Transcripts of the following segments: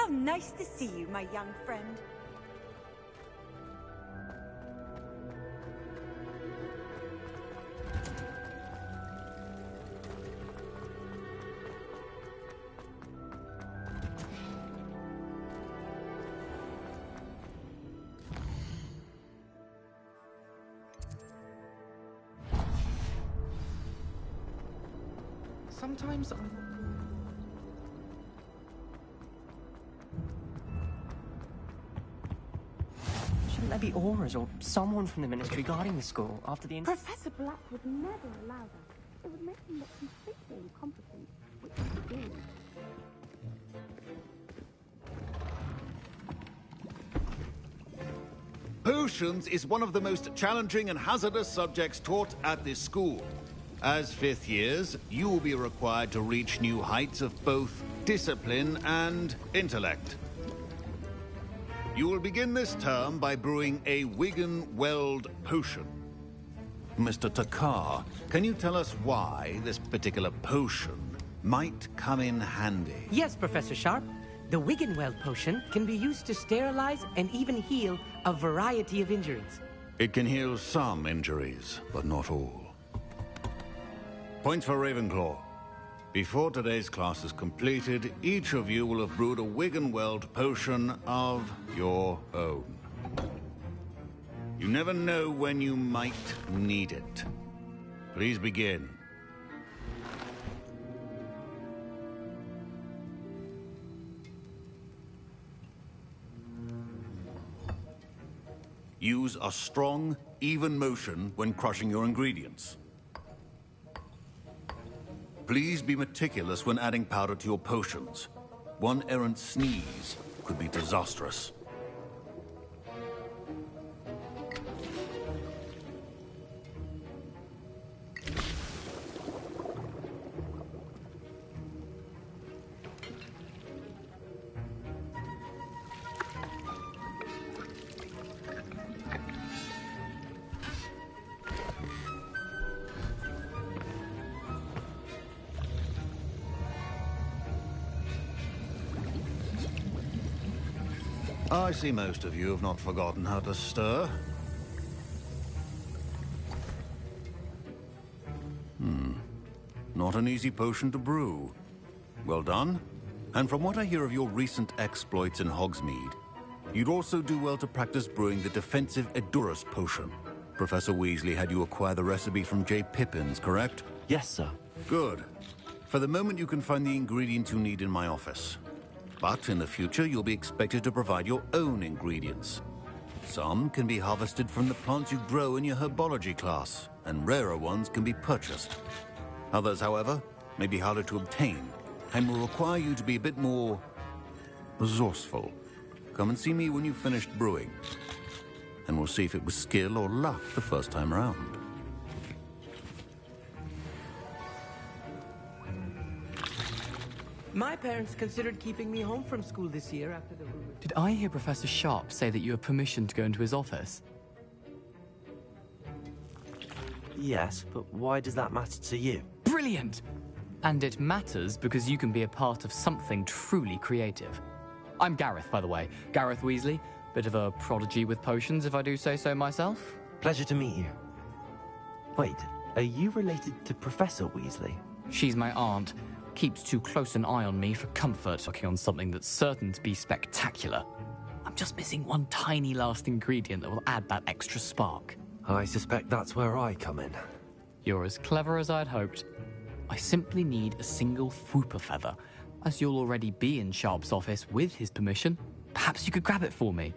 How nice to see you, my young friend. Sometimes... Shouldn't there be auras or someone from the Ministry guarding the school after the... Professor Black would never allow that. It would make him look completely incompetent, which is good. Potions is one of the most challenging and hazardous subjects taught at this school. As fifth years, you will be required to reach new heights of both discipline and intellect. You will begin this term by brewing a Wigan-Weld potion. Mr. Takar, can you tell us why this particular potion might come in handy? Yes, Professor Sharp. The Wigan-Weld potion can be used to sterilize and even heal a variety of injuries. It can heal some injuries, but not all. Points for Ravenclaw. Before today's class is completed, each of you will have brewed a Wigan-Weld potion of your own. You never know when you might need it. Please begin. Use a strong, even motion when crushing your ingredients. Please be meticulous when adding powder to your potions. One errant sneeze could be disastrous. I see most of you have not forgotten how to stir. Not an easy potion to brew. Well done. And from what I hear of your recent exploits in Hogsmeade, you'd also do well to practice brewing the defensive Edurus potion. Professor Weasley had you acquire the recipe from J. Pippins, correct? Yes, sir. Good. For the moment, you can find the ingredients you need in my office. But in the future, you'll be expected to provide your own ingredients. Some can be harvested from the plants you grow in your herbology class, and rarer ones can be purchased. Others, however, may be harder to obtain, and will require you to be a bit more resourceful. Come and see me when you've finished brewing, and we'll see if it was skill or luck the first time around. My parents considered keeping me home from school this year after the rumor. Did I hear Professor Sharp say that you have permission to go into his office? Yes, but why does that matter to you? Brilliant! And it matters because you can be a part of something truly creative. I'm Gareth, by the way. Gareth Weasley. Bit of a prodigy with potions, if I do say so myself. Pleasure to meet you. Wait, are you related to Professor Weasley? She's my aunt. Keeps too close an eye on me for comfort, working on something that's certain to be spectacular. I'm just missing one tiny last ingredient that will add that extra spark. I suspect that's where I come in. You're as clever as I'd hoped. I simply need a single Fwooper feather. As you'll already be in Sharp's office with his permission, perhaps you could grab it for me.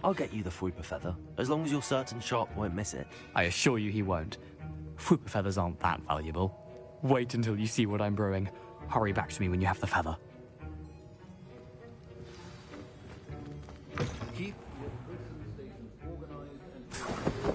I'll get you the Fwooper feather, as long as you're certain Sharp won't miss it. I assure you he won't. Fwooper feathers aren't that valuable. Wait until you see what I'm brewing. Hurry back to me when you have the feather. Keep your prison stations organized and...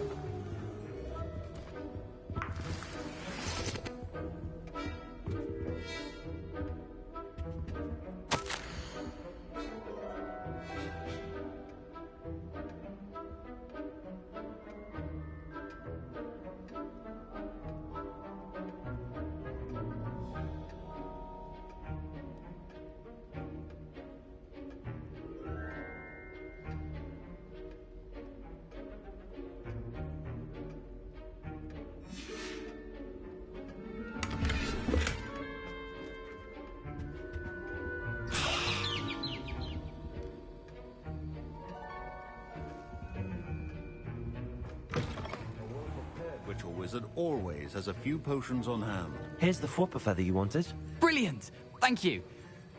wizard always has a few potions on hand. Here's the Fwopper feather you wanted. Brilliant! Thank you!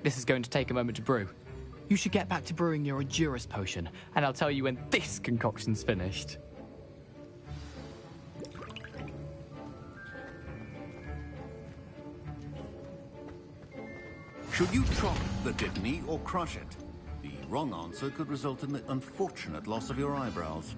This is going to take a moment to brew. You should get back to brewing your Endurus potion, and I'll tell you when this concoction's finished. Should you chop the Dittany or crush it? The wrong answer could result in the unfortunate loss of your eyebrows.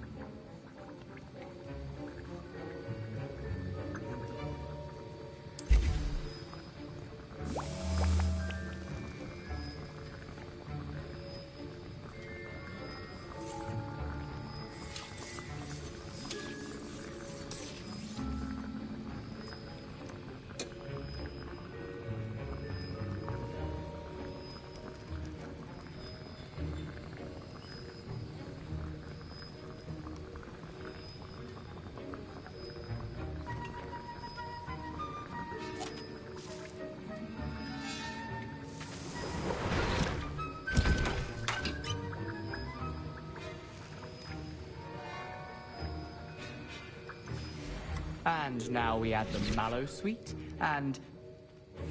And now we add the mallow sweet, and...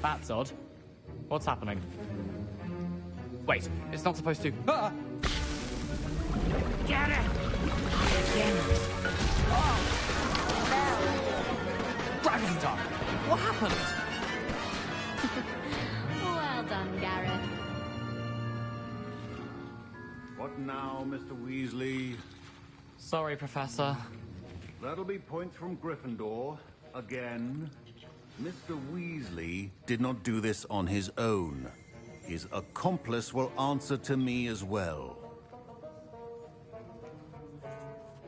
That's odd. What's happening? Wait, it's not supposed to... Ah! Get it! Again. Dragon Tongue! What happened? Well done, Gareth. What now, Mr. Weasley? Sorry, Professor. That'll be points from Gryffindor. Again. Mr. Weasley did not do this on his own. His accomplice will answer to me as well.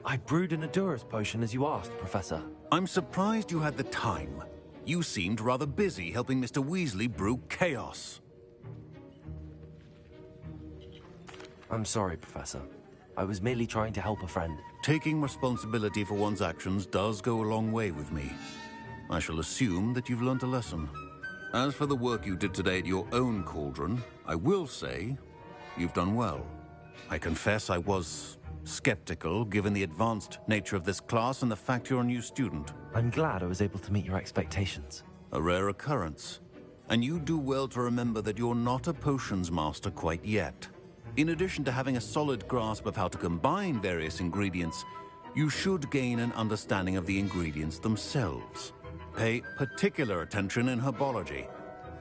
I brewed an Endurus potion as you asked, Professor. I'm surprised you had the time. You seemed rather busy helping Mr. Weasley brew chaos. I'm sorry, Professor. I was merely trying to help a friend. Taking responsibility for one's actions does go a long way with me. I shall assume that you've learnt a lesson. As for the work you did today at your own cauldron, I will say you've done well. I confess I was skeptical, given the advanced nature of this class and the fact you're a new student. I'm glad I was able to meet your expectations. A rare occurrence. And you do well to remember that you're not a potions master quite yet. In addition to having a solid grasp of how to combine various ingredients, you should gain an understanding of the ingredients themselves. Pay particular attention in herbology.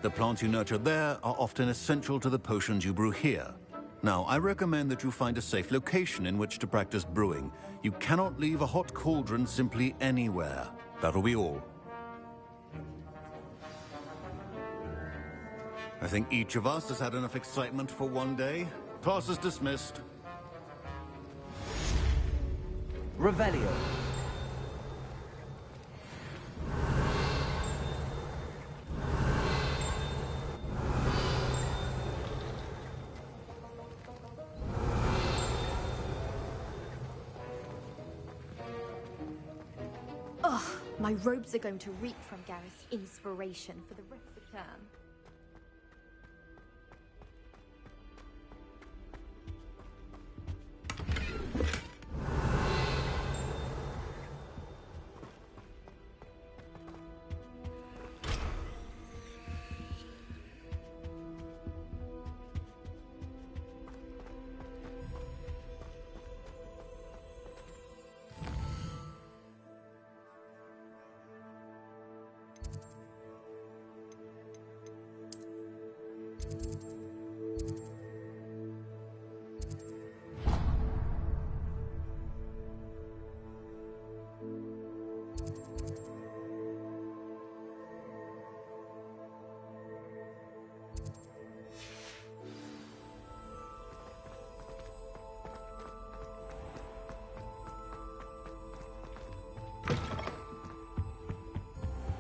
The plants you nurture there are often essential to the potions you brew here. Now, I recommend that you find a safe location in which to practice brewing. You cannot leave a hot cauldron simply anywhere. That'll be all. I think each of us has had enough excitement for one day. Class is dismissed. Revelio. Ugh, my robes are going to reek from Gareth's inspiration for the rest of the term.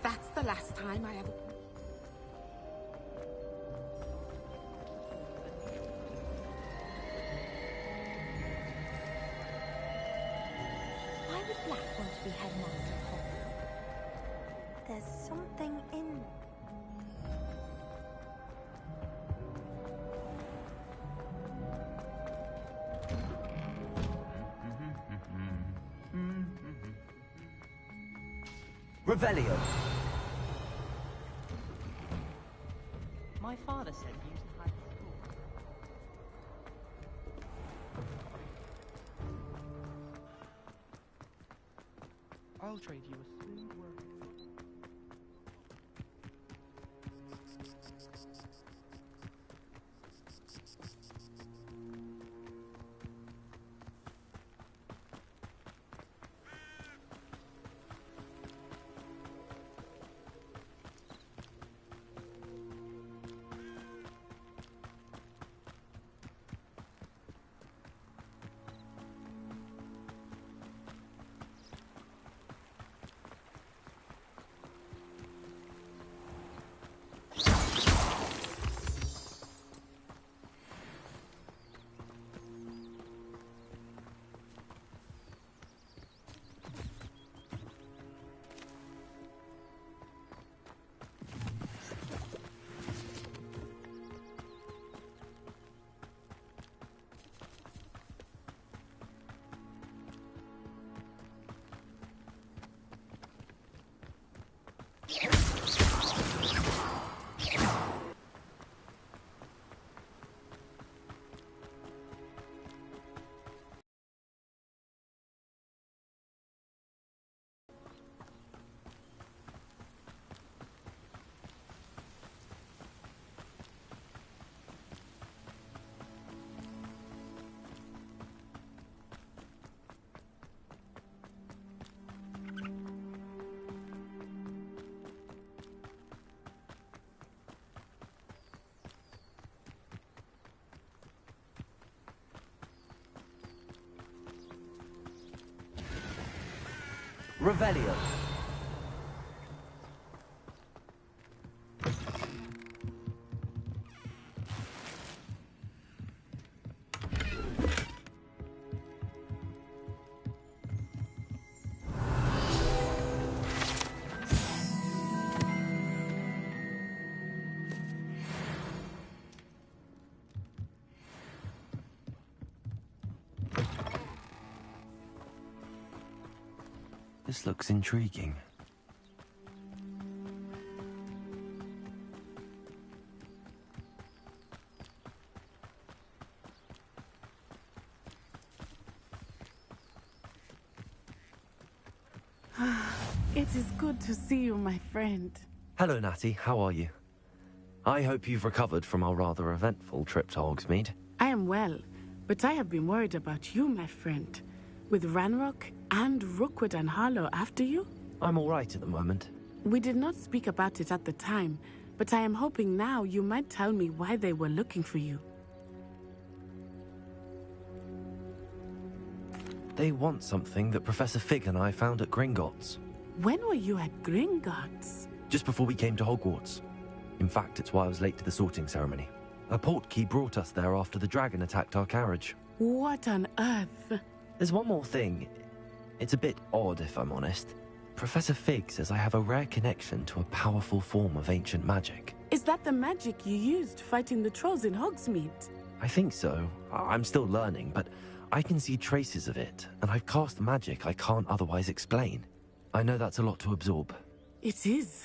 That's the last time I ever... Why would Black want to be headmaster of Hogwarts? There's something in... Revelio. My father said he used to hide at school. I'll trade you a smooth word. Revelio. This looks intriguing. It is good to see you, my friend. Hello, Natty. How are you? I hope you've recovered from our rather eventful trip to Hogsmeade. I am well, but I have been worried about you, my friend. With Ranrock and Rookwood and Harlow after you? I'm all right at the moment. We did not speak about it at the time, but I am hoping now you might tell me why they were looking for you. They want something that Professor Fig and I found at Gringotts. When were you at Gringotts? Just before we came to Hogwarts. In fact, it's why I was late to the sorting ceremony. A portkey brought us there after the dragon attacked our carriage. What on earth? There's one more thing. It's a bit odd, if I'm honest. Professor Fig says I have a rare connection to a powerful form of ancient magic. Is that the magic you used fighting the trolls in Hogsmeade? I think so. I'm still learning, but I can see traces of it, and I've cast magic I can't otherwise explain. I know that's a lot to absorb. It is.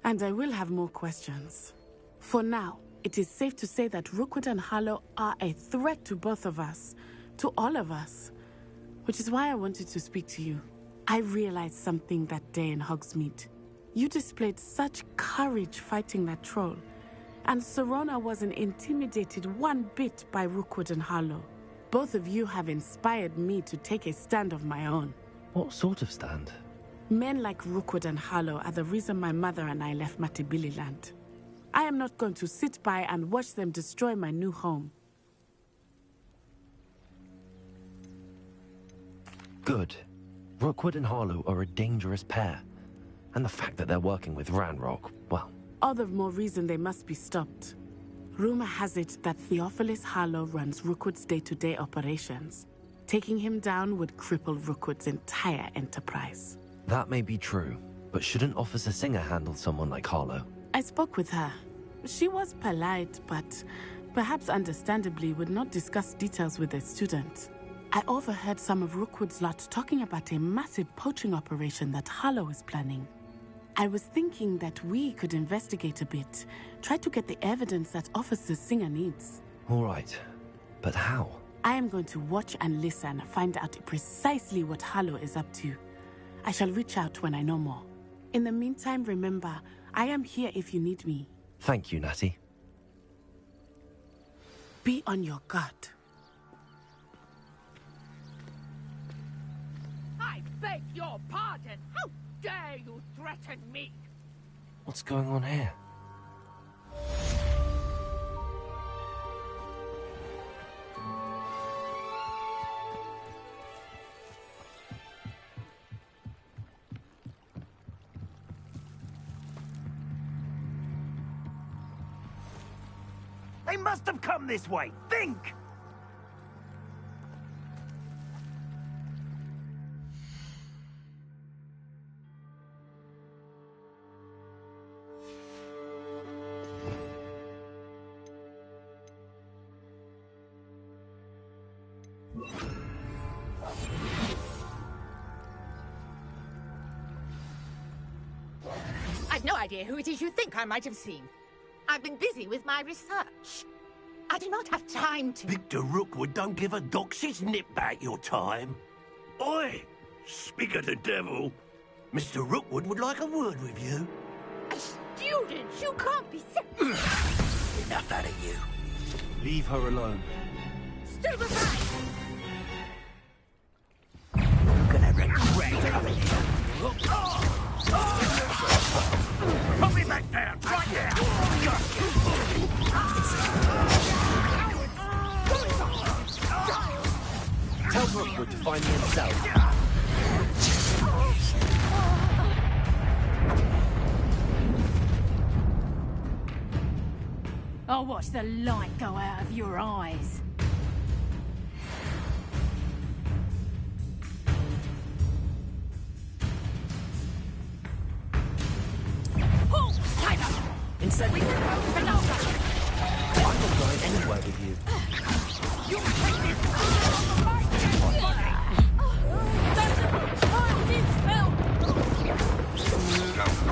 And I will have more questions. For now, it is safe to say that Rookwood and Harlow are a threat to both of us. To all of us. Which is why I wanted to speak to you. I realized something that day in Hogsmeade. You displayed such courage fighting that troll. And Serona wasn't intimidated one bit by Rookwood and Harlow. Both of you have inspired me to take a stand of my own. What sort of stand? Men like Rookwood and Harlow are the reason my mother and I left Matabeleland. I am not going to sit by and watch them destroy my new home. Good. Rookwood and Harlow are a dangerous pair. And the fact that they're working with Ranrock, well... All the more reason they must be stopped. Rumor has it that Theophilus Harlow runs Rookwood's day-to-day operations. Taking him down would cripple Rookwood's entire enterprise. That may be true, but shouldn't Officer Singer handle someone like Harlow? I spoke with her. She was polite, but perhaps understandably would not discuss details with a student. I overheard some of Rookwood's lot talking about a massive poaching operation that Harlow is planning. I was thinking that we could investigate a bit, try to get the evidence that Officer Singer needs. All right, but how? I am going to watch and listen, find out precisely what Harlow is up to. I shall reach out when I know more. In the meantime, remember, I am here if you need me. Thank you, Natty. Be on your guard. I beg your pardon. How dare you threaten me? What's going on here? They must have come this way. Think! I've no idea who it is you think I might have seen. I've been busy with my research. I do not have time to... Victor Rookwood don't give a doxy's nip back your time. Oi! Speak of the devil. Mr. Rookwood would like a word with you. A student? You can't be so... Enough out of you. Leave her alone. Stand aside! You're gonna regret coming here. Put me back down, right there! Tell Rookwood to find me himself. I'll watch the light go out of your eyes. Pull! Tiger! Incendiary! We can go for longer! I'm not going anywhere with you. You take this!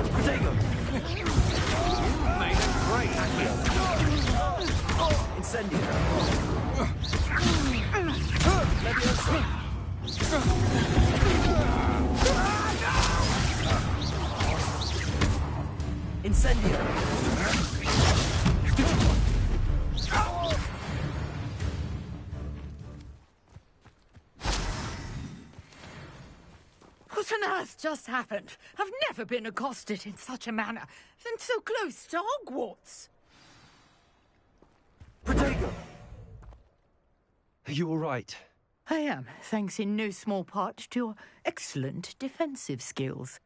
Protego! Made a great Incendiary! Leviosa! Incendiary! What on earth just happened? I've never been accosted in such a manner, and so close to Hogwarts. Protego! Are you all right? I am, thanks in no small part to your excellent defensive skills.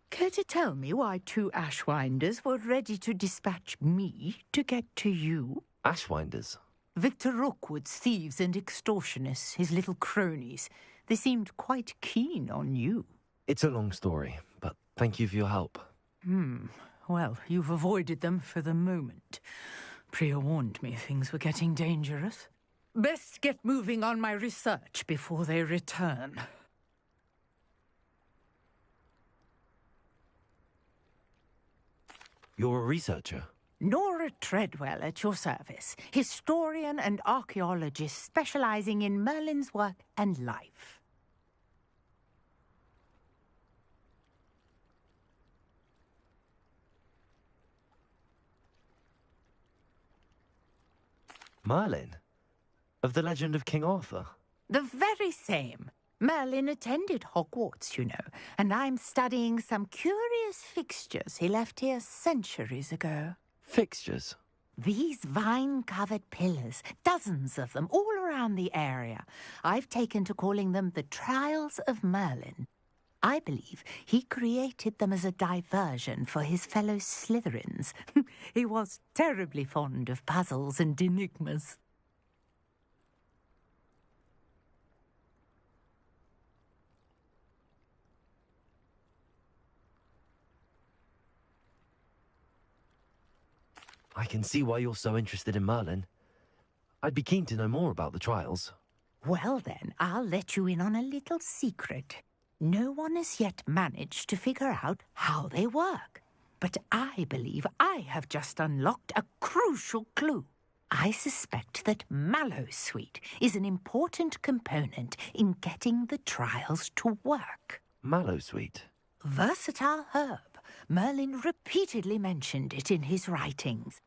Care to tell me why two Ashwinders were ready to dispatch me to get to you? Ashwinders? Victor Rookwood's thieves and extortionists, his little cronies. They seemed quite keen on you. It's a long story, but thank you for your help. Well, you've avoided them for the moment. Priya warned me things were getting dangerous. Best get moving on my research before they return. You're a researcher? Nora Treadwell at your service, historian and archaeologist specializing in Merlin's work and life. Merlin? Of the legend of King Arthur? The very same. Merlin attended Hogwarts, you know, and I'm studying some curious fixtures he left here centuries ago. Fixtures? These vine-covered pillars, dozens of them, all around the area. I've taken to calling them the Trials of Merlin. I believe he created them as a diversion for his fellow Slytherins. He was terribly fond of puzzles and enigmas. I can see why you're so interested in Merlin. I'd be keen to know more about the trials. Well then, I'll let you in on a little secret. No one has yet managed to figure out how they work. But I believe I have just unlocked a crucial clue. I suspect that mallowsweet is an important component in getting the trials to work. Mallowsweet? Versatile herb. Merlin repeatedly mentioned it in his writings.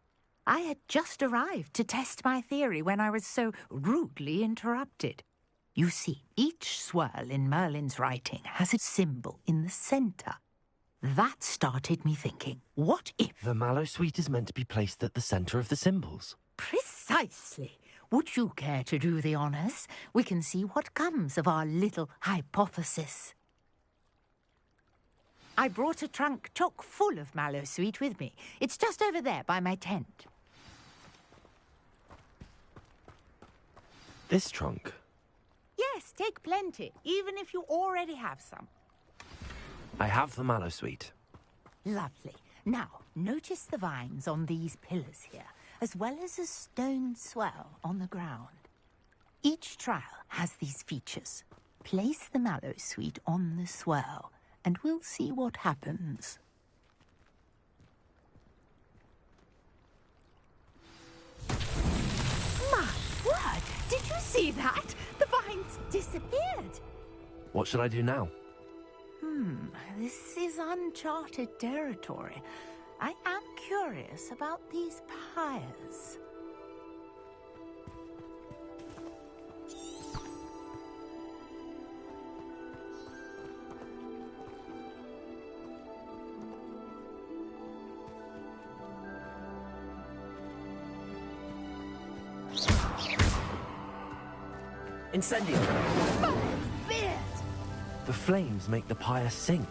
I had just arrived to test my theory when I was so rudely interrupted. You see, each swirl in Merlin's writing has a symbol in the centre. That started me thinking, what if... The mallowsweet is meant to be placed at the centre of the symbols. Precisely. Would you care to do the honours? We can see what comes of our little hypothesis. I brought a trunk chock full of mallowsweet with me. It's just over there by my tent. This trunk? Yes, take plenty, even if you already have some. I have the mallowsweet. Lovely. Now, notice the vines on these pillars here, as well as a stone swell on the ground. Each trial has these features. Place the mallowsweet on the swell, and we'll see what happens. My word! Did you see that? The vines disappeared. What should I do now? This is uncharted territory. I am curious about these pyres. Incendio! Fires! The flames make the pyre sink.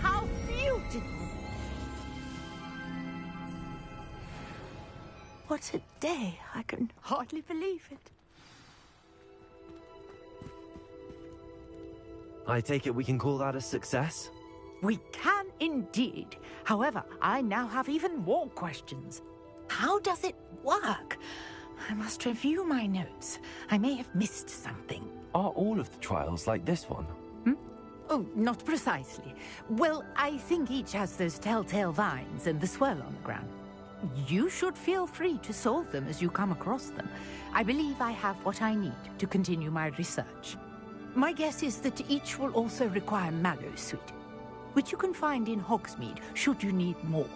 How beautiful! What a day! I can hardly believe it. I take it we can call that a success? We can indeed. However, I now have even more questions. How does it work? I must review my notes. I may have missed something. Are all of the trials like this one? Oh, not precisely. Well, I think each has those telltale vines and the swirl on the ground. You should feel free to solve them as you come across them. I believe I have what I need to continue my research. My guess is that each will also require mallowsweet, which you can find in Hogsmeade should you need more.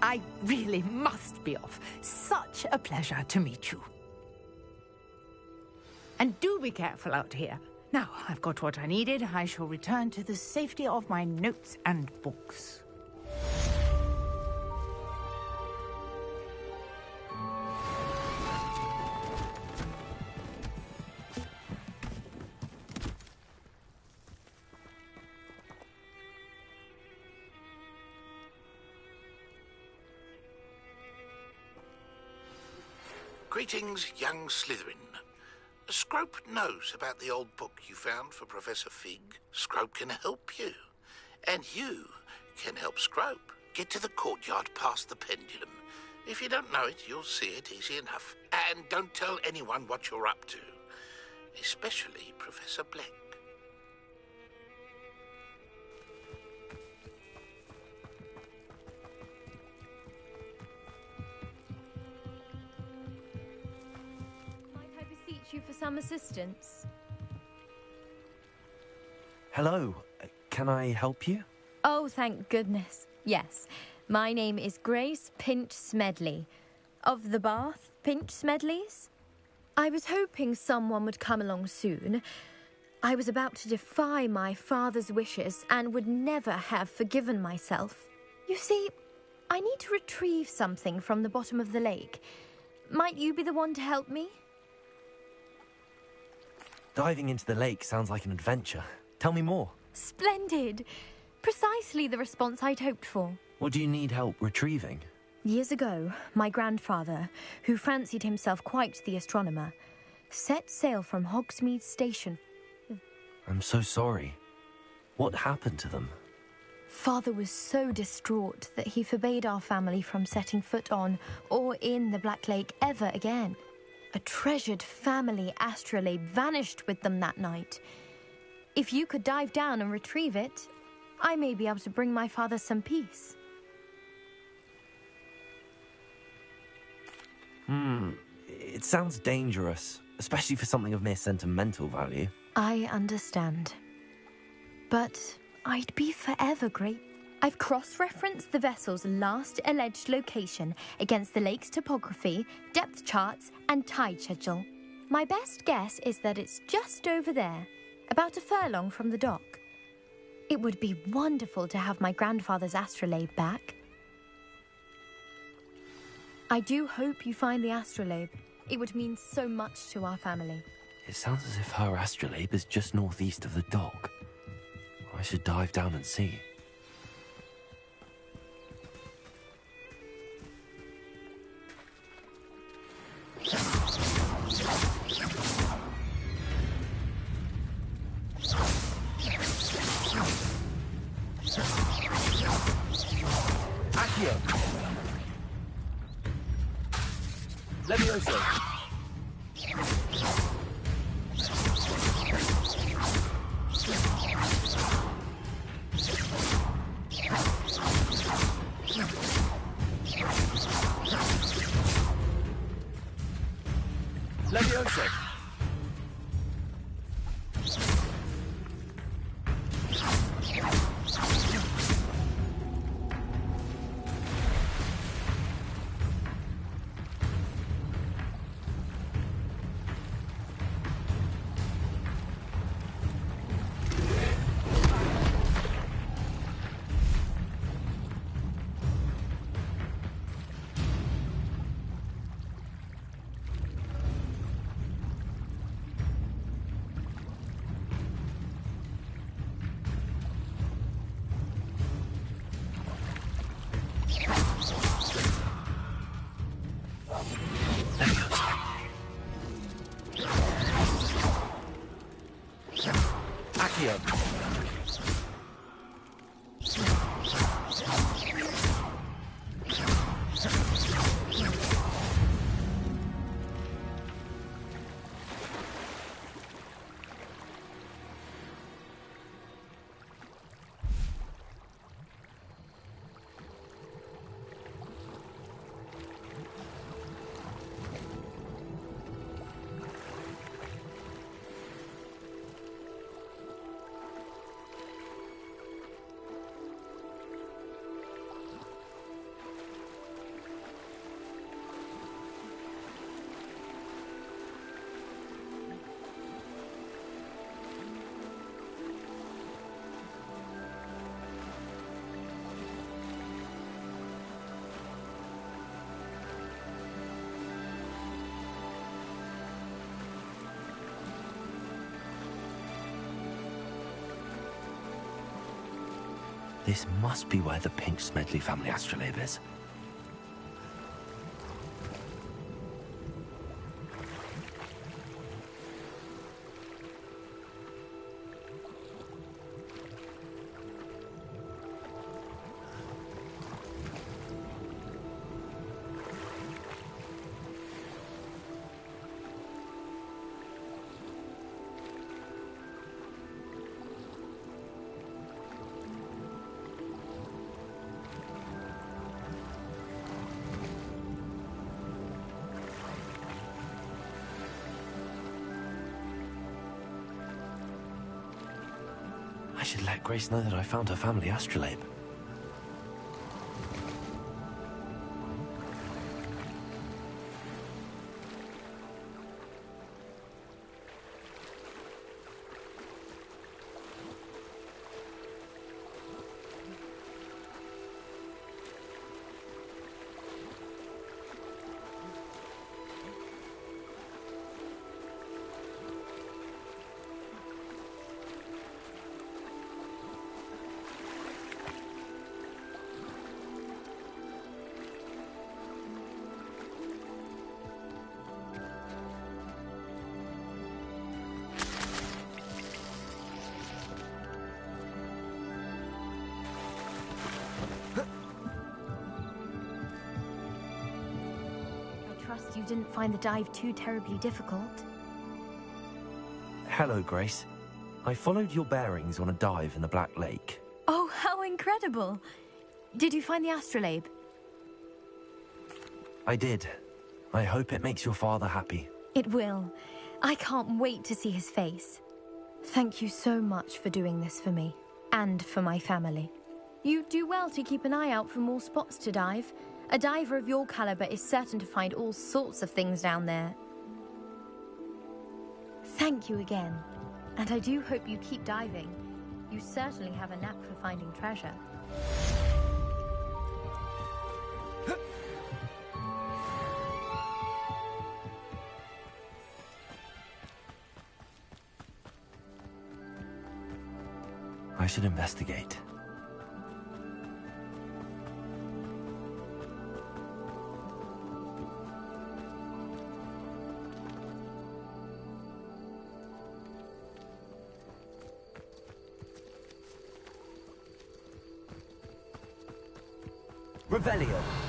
I really must be off. Such a pleasure to meet you. And do be careful out here. Now, I've got what I needed. I shall return to the safety of my notes and books. Greetings, young Slytherin. Scrope knows about the old book you found for Professor Fig. Scrope can help you. And you can help Scrope get to the courtyard past the pendulum. If you don't know it, you'll see it easy enough. And don't tell anyone what you're up to. Especially Professor Black. You for some assistance. Hello. Can I help you? Oh, thank goodness. Yes. My name is Grace Pinch Smedley. Of the Bath Pinch Smedleys. I was hoping someone would come along soon. I was about to defy my father's wishes and would never have forgiven myself. You see, I need to retrieve something from the bottom of the lake. Might you be the one to help me? Diving into the lake sounds like an adventure. Tell me more. Splendid. Precisely the response I'd hoped for. What do you need help retrieving? Years ago, my grandfather, who fancied himself quite the astronomer, set sail from Hogsmeade Station. I'm so sorry. What happened to them? Father was so distraught that he forbade our family from setting foot on or in the Black Lake ever again. A treasured family astrolabe vanished with them that night. If you could dive down and retrieve it, I may be able to bring my father some peace. It sounds dangerous, especially for something of mere sentimental value. I understand. But I'd be forever grateful. I've cross-referenced the vessel's last alleged location against the lake's topography, depth charts, and tide schedule. My best guess is that it's just over there, about a furlong from the dock. It would be wonderful to have my grandfather's astrolabe back. I do hope you find the astrolabe. It would mean so much to our family. It sounds as if her astrolabe is just northeast of the dock. I should dive down and see. Accio! Levioso! Levioso! Accio! This must be where the Pinch Smedley family astrolabe is. I should let Grace know that I found her family astrolabe. trust you didn't find the dive too terribly difficult. Hello, Grace. I followed your bearings on a dive in the Black Lake. Oh, how incredible! Did you find the astrolabe? I did. I hope it makes your father happy. It will. I can't wait to see his face. Thank you so much for doing this for me, and for my family. You do well to keep an eye out for more spots to dive. A diver of your caliber is certain to find all sorts of things down there. Thank you again, and I do hope you keep diving. You certainly have a knack for finding treasure. I should investigate. Revelio.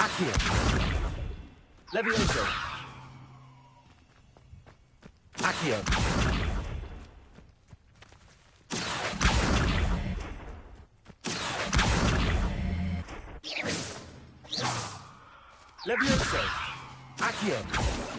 Accio. Levioso. Accio. Levioso. Accio.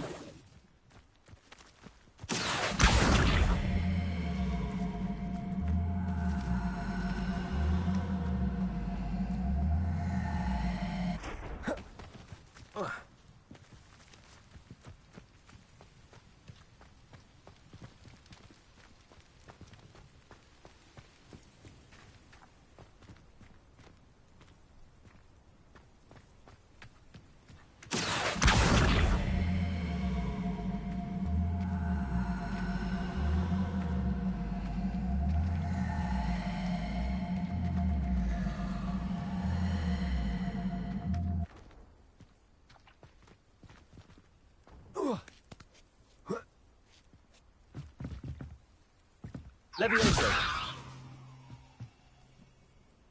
Levioso.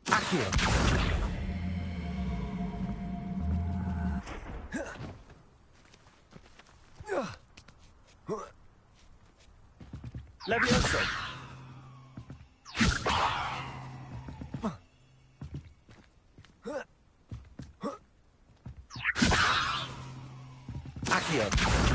Accio. Levioso. Accio.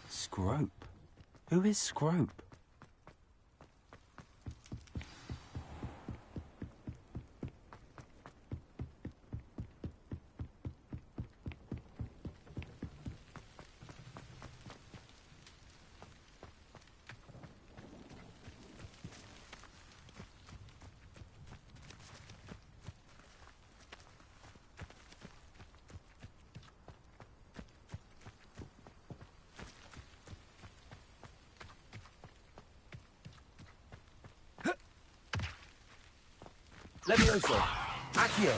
Scrope? Who is Scrope? Levioso. Accio.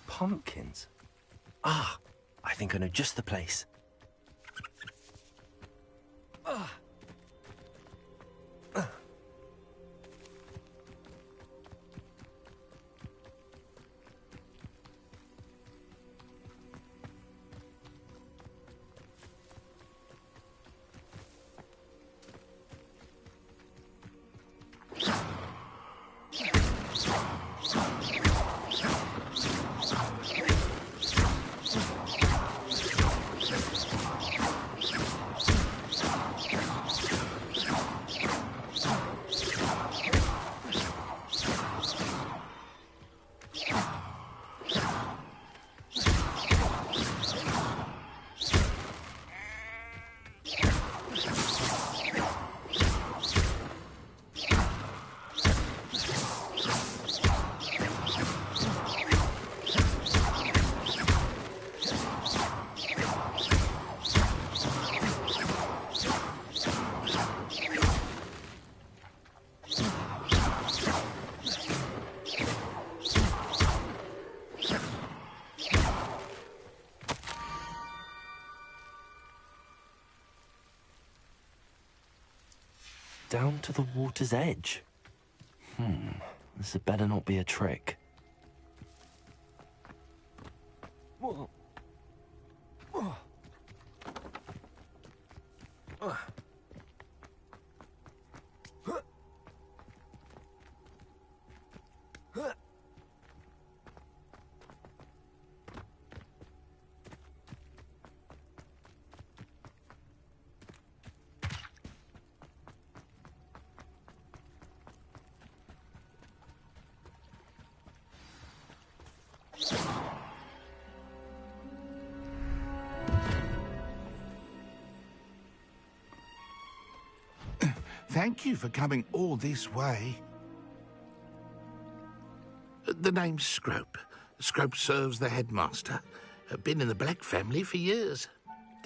Pumpkins? Ah, I think I know just the place. Down to the water's edge. This had better not be a trick. Whoa. Thank you for coming all this way. The name's Scrope. Scrope serves the headmaster. Been in the Black family for years.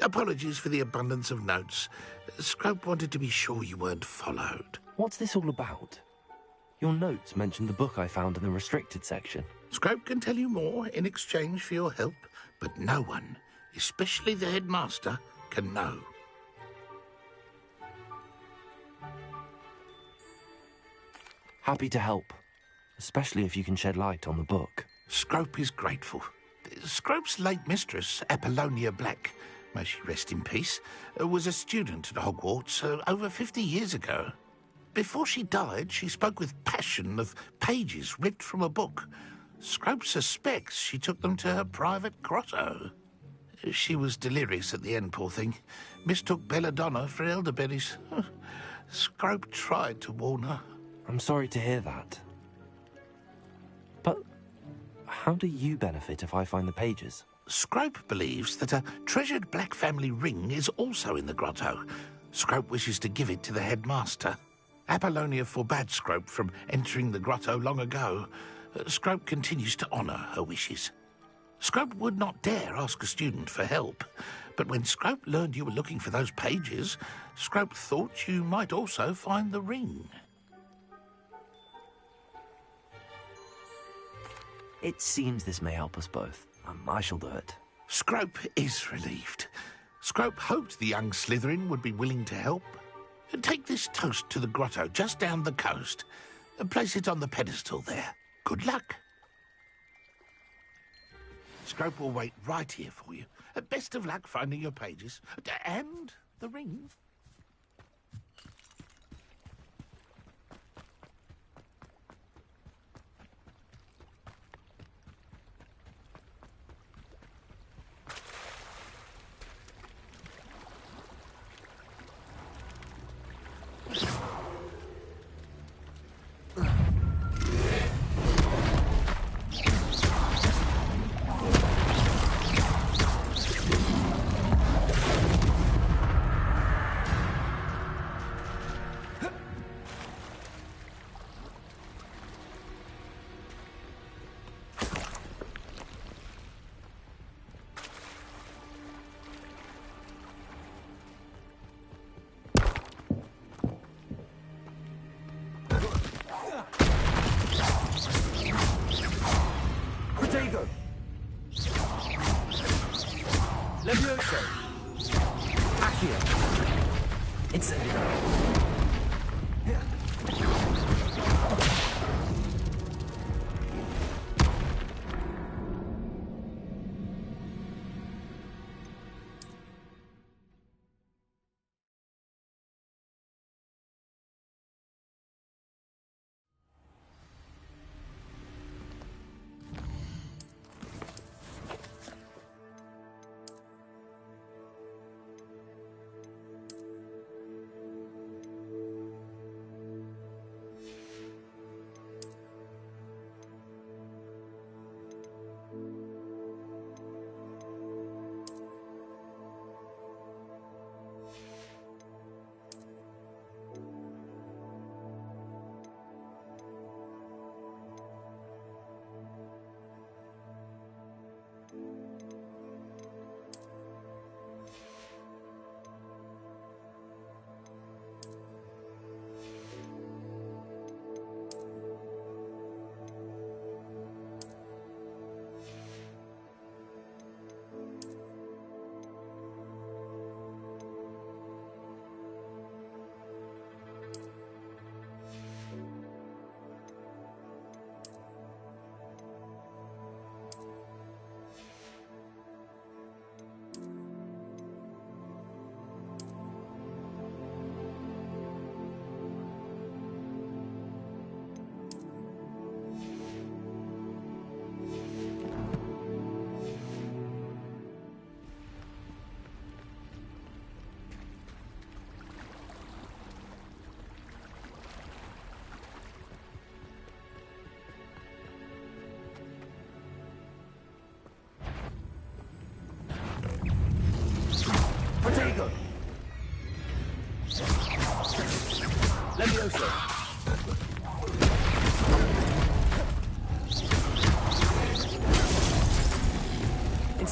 Apologies for the abundance of notes. Scrope wanted to be sure you weren't followed. What's this all about? Your notes mentioned the book I found in the restricted section. Scrope can tell you more in exchange for your help, but no one, especially the headmaster, can know. Happy to help, especially if you can shed light on the book. Scrope is grateful. Scrope's late mistress, Apollonia Black, may she rest in peace, was a student at Hogwarts over 50 years ago. Before she died, she spoke with passion of pages ripped from a book. Scrope suspects she took them to her private grotto. She was delirious at the end, poor thing. Mistook belladonna for elderberries. Scrope tried to warn her. I'm sorry to hear that. But how do you benefit if I find the pages? Scrope believes that a treasured Black family ring is also in the grotto. Scrope wishes to give it to the headmaster. Apollonia forbade Scrope from entering the grotto long ago. Scrope continues to honour her wishes. Scrope would not dare ask a student for help, but when Scrope learned you were looking for those pages, Scrope thought you might also find the ring. It seems this may help us both. I shall do it. Scrope is relieved. Scrope hoped the young Slytherin would be willing to help. Take this toast to the grotto just down the coast and place it on the pedestal there. Good luck. Scrope will wait right here for you. Best of luck finding your pages. And the ring.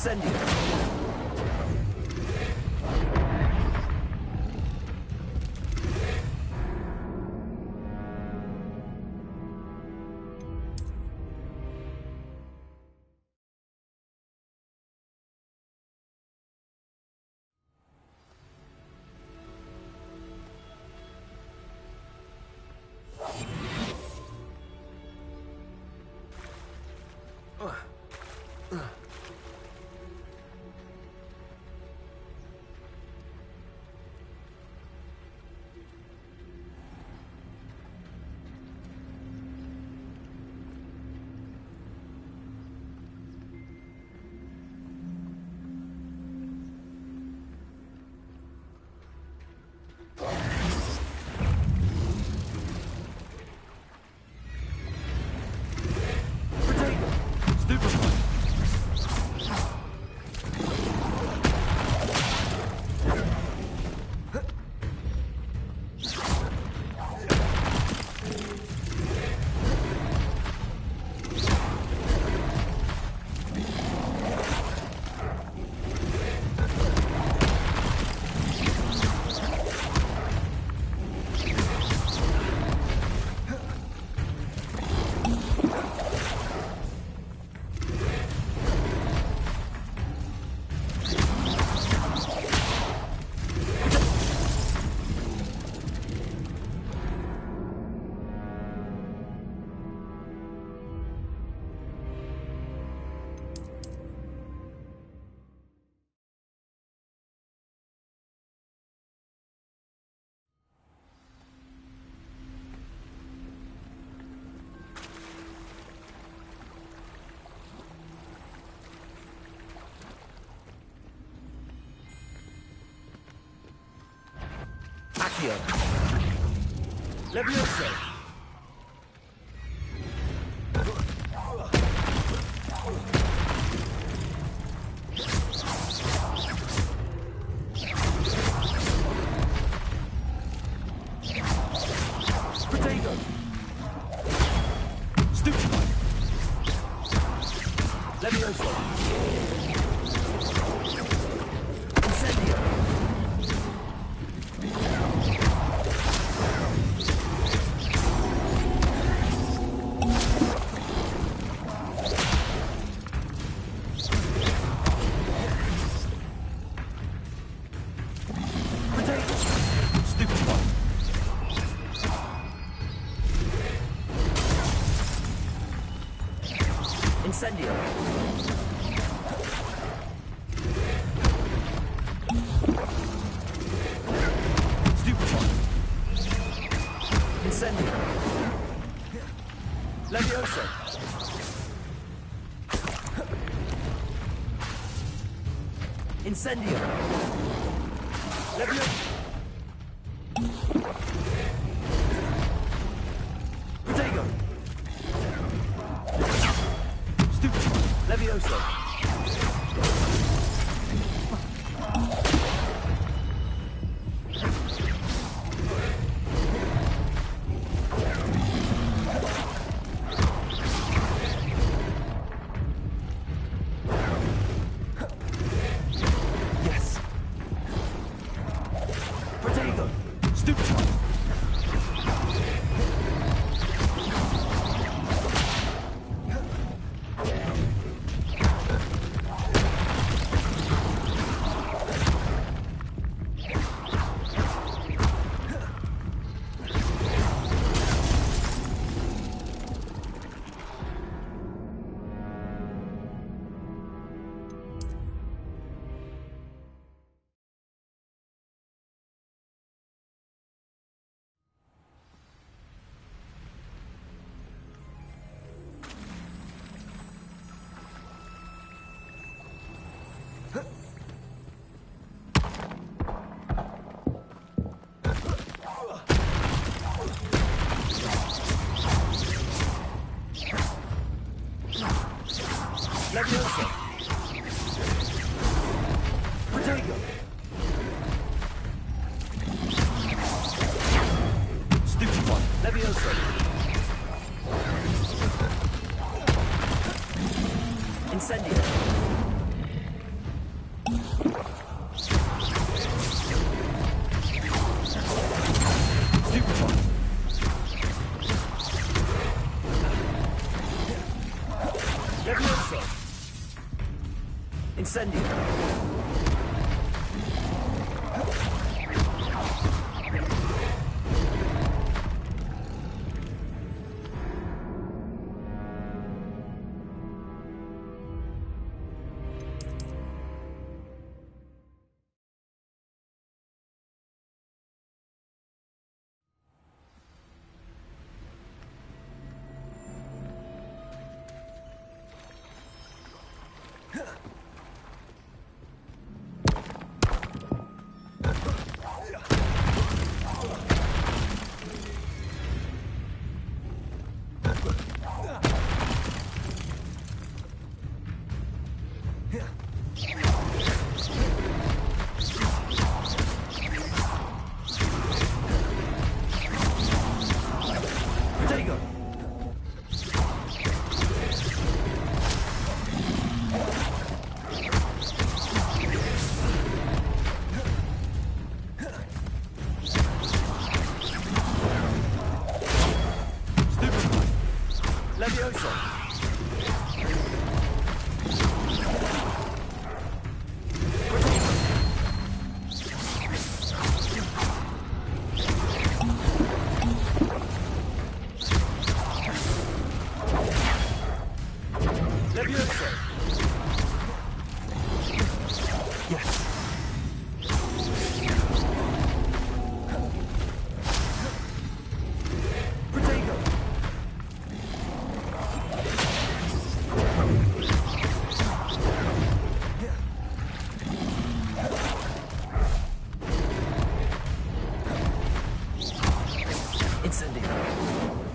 Incendio. Accio. Levioso. Protego. Stupefy. Levioso. Incendio. Incendio. Stupefy. Incendio. Levioso. Incendio. Levioso. Protego. Levioso. Yes. Protego. Stupefy. Levioso. Protego. Stupefy. Levioso. Incendio. Incendio. Incendio.